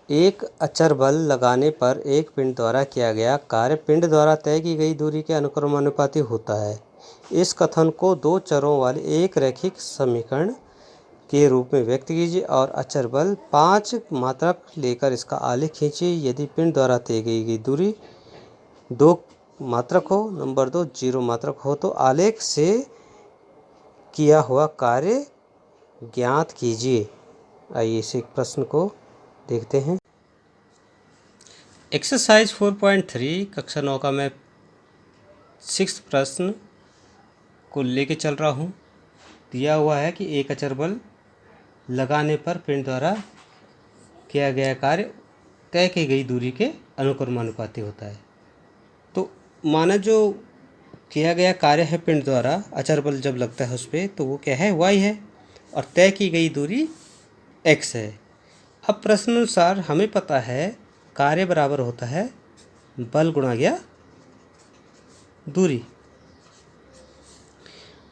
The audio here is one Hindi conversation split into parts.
एक अचर बल लगाने पर एक पिंड द्वारा किया गया कार्य पिंड द्वारा तय की गई दूरी के अनुक्रमानुपाती होता है। इस कथन को दो चरों वाले एक रैखिक समीकरण के रूप में व्यक्त कीजिए और अचर बल 5 मात्रक लेकर इसका आलेख खींचिए। यदि पिंड द्वारा तय की गई दूरी 2 मात्रक हो, नंबर 2 0 मात्रक हो, तो आलेख से किया हुआ कार्य ज्ञात कीजिए। आइए इस एक प्रश्न को देखते हैं। एक्सरसाइज 4.3 कक्षा 9 का मैं 6th प्रश्न को लेके चल रहा हूँ। दिया हुआ है कि एक अचर बल लगाने पर पिंड द्वारा किया गया कार्य तय की गई दूरी के अनुक्रमानुपाती होता है। तो माना जो किया गया कार्य है पिंड द्वारा, अचर बल जब लगता है उस पर, तो वो क्या है, y है, और तय की गई दूरी x है। अब प्रश्न अनुसार हमें पता है कार्य बराबर होता है बल गुणा गया दूरी।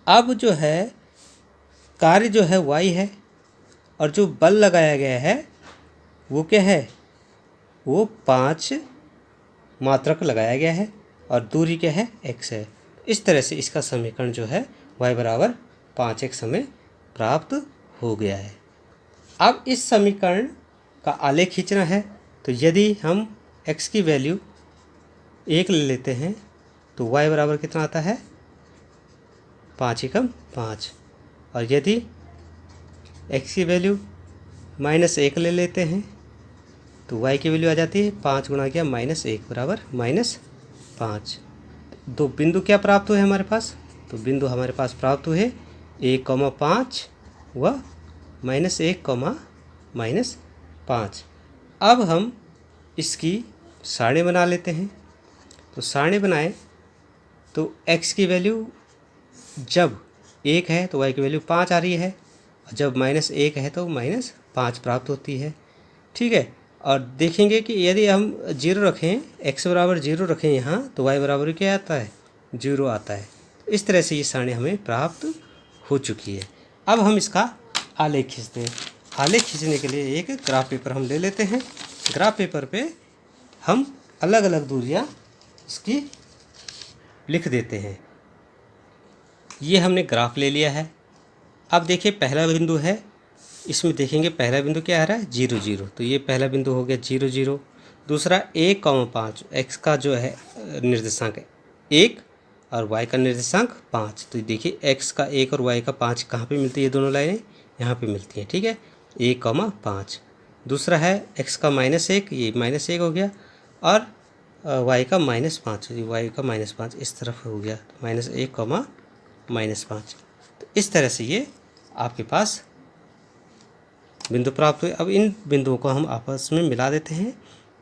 अब जो है कार्य जो है y है और जो बल लगाया गया है वो क्या है, वो 5 मात्रक लगाया गया है और दूरी क्या है, x है। इस तरह से इसका समीकरण जो है y बराबर 5x हमें प्राप्त हो गया है। अब इस समीकरण का आलेख खींचना है, तो यदि हम x की वैल्यू 1 ले लेते हैं तो y बराबर कितना आता है, 5 एकम 5। और यदि x की वैल्यू -1 ले लेते हैं तो y की वैल्यू आ जाती है 5 गुणा किया -1 बराबर -5। दो बिंदु क्या प्राप्त हुए हमारे पास, तो बिंदु हमारे पास प्राप्त हुए 1,5 व -1, -5। अब हम इसकी सारणी बना लेते हैं। तो सारणी बनाएं तो x की वैल्यू जब 1 है तो y की वैल्यू 5 आ रही है, और जब -1 है तो -5 प्राप्त होती है। ठीक है, और देखेंगे कि यदि हम 0 रखें, x बराबर 0 रखें यहाँ, तो y बराबर क्या आता है, 0 आता है। इस तरह से ये सारणी हमें प्राप्त हो चुकी है। अब हम इसका आलेख खींचते हैं। आलेख खींचने के लिए एक ग्राफ पेपर हम ले लेते हैं। ग्राफ पेपर पे हम अलग अलग दूरियां इसकी लिख देते हैं। ये हमने ग्राफ ले लिया है। अब देखिए पहला बिंदु है, इसमें देखेंगे पहला बिंदु क्या आ रहा है, 0 0, तो ये पहला बिंदु हो गया 0 0। दूसरा 1,5, x का जो है निर्देशांक 1 और y का निर्देशांक 5। तो देखिए x का 1 और y का 5 कहाँ पे मिलती है, ये दोनों लाइनें यहाँ पे मिलती हैं। ठीक है, 1,5। दूसरा है x का -1, ये -1 हो गया, और y का -5, ये y का -5 इस तरफ हो गया, -1, -5। तो इस तरह से ये आपके पास बिंदु प्राप्त हुए। अब इन बिंदुओं को हम आपस में मिला देते हैं,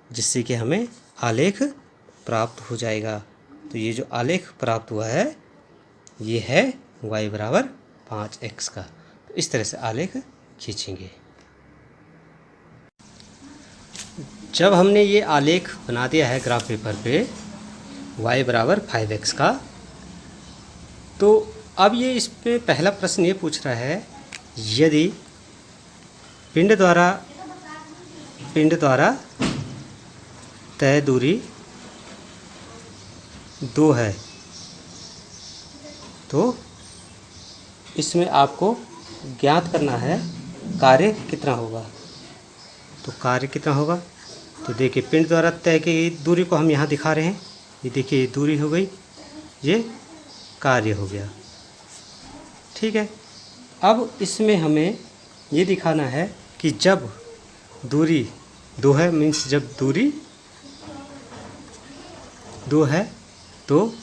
जिससे कि हमें आलेख प्राप्त हो जाएगा। तो ये जो आलेख प्राप्त हुआ है ये है y बराबर 5x का। तो इस तरह से आलेख खींचेंगे। जब हमने ये आलेख बना दिया है ग्राफ पेपर पे y बराबर 5x का, तो अब ये इस पे पहला प्रश्न ये पूछ रहा है, यदि पिंड द्वारा तय दूरी 2 है, तो इसमें आपको ज्ञात करना है कार्य कितना होगा। तो कार्य कितना होगा, तो देखिए पिंड द्वारा तय की दूरी को हम यहाँ दिखा रहे हैं। ये देखिए ये दूरी हो गई, ये कार्य हो गया। ठीक है, अब इसमें हमें ये दिखाना है कि जब दूरी 2 है, मीन्स जब दूरी 2 है तो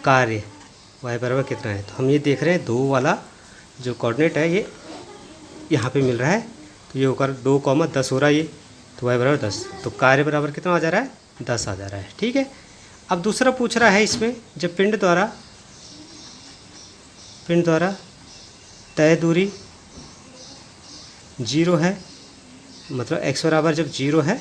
कार्य y बराबर कितना है। तो हम ये देख रहे हैं 2 वाला जो कोऑर्डिनेट है ये यहाँ पे मिल रहा है, तो ये होकर 2,10 हो रहा है ये, तो y बराबर 10। तो कार्य बराबर कितना आ जा रहा है, 10 आ जा रहा है। ठीक है, अब दूसरा पूछ रहा है इसमें, जब पिंड द्वारा तय दूरी 0 है, मतलब x बराबर जब 0 है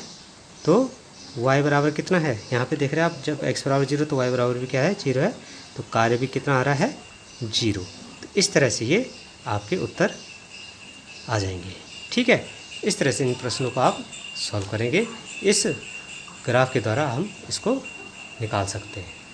तो y बराबर कितना है, यहाँ पे देख रहे हैं आप, जब x बराबर 0 तो y बराबर भी क्या है, 0 है, तो कार्य भी कितना आ रहा है, 0। तो इस तरह से ये आपके उत्तर आ जाएंगे। ठीक है, इस तरह से इन प्रश्नों को आप सॉल्व करेंगे। इस ग्राफ के द्वारा हम इसको निकाल सकते हैं।